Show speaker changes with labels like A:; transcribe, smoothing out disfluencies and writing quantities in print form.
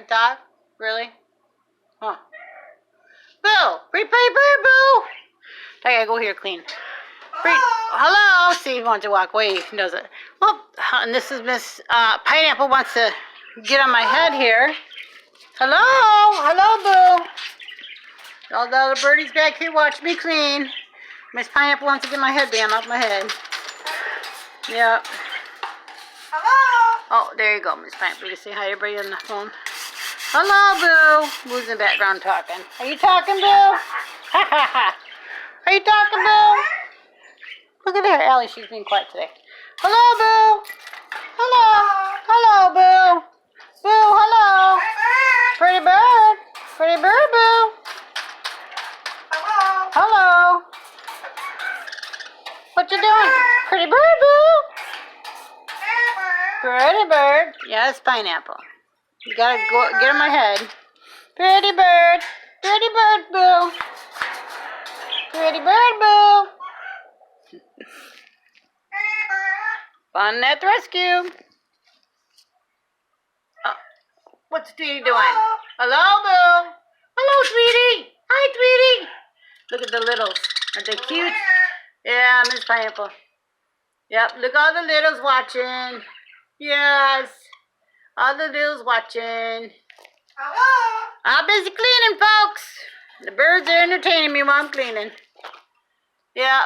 A: A dog? Really? Huh. Boo! Free paper, Boo! I gotta go here clean. Hello! See, he wants to walk away. He doesn't. Well, and this is Miss Pineapple wants to get on my head here. Hello! Hello, Boo! All the other birdies back here watch me clean. Miss Pineapple wants to get my headband off my head. Yep.
B: Hello?
A: Oh, there you go, Miss Pineapple. You say hi to everybody on the phone. Hello, Boo. Boo's in the background talking. Are you talking, Boo? Ha ha ha. Are you talking, Boo? Look at her, Allie. She's being quiet today. Hello, Boo. Hello. Hello, Boo. Boo, hello. Pretty bird. Pretty bird, Boo.
B: Hello?
A: Hello. What you doing? Pretty bird, Boo. Pretty bird. Yes, Pineapple. You gotta go get on my head. Pretty bird. Pretty bird, Boo. Pretty bird, Boo. Fun at the rescue. Oh, what's Tweety doing? Hello, Boo. Hello, Tweety. Hi, Tweety. Look at the littles. Aren't they cute? Yeah, Miss Pineapple. Yep, look all the littles watching. Yes. All the littles watching.
B: Hello?
A: I'm busy cleaning, folks. The birds are entertaining me while I'm cleaning. Yep.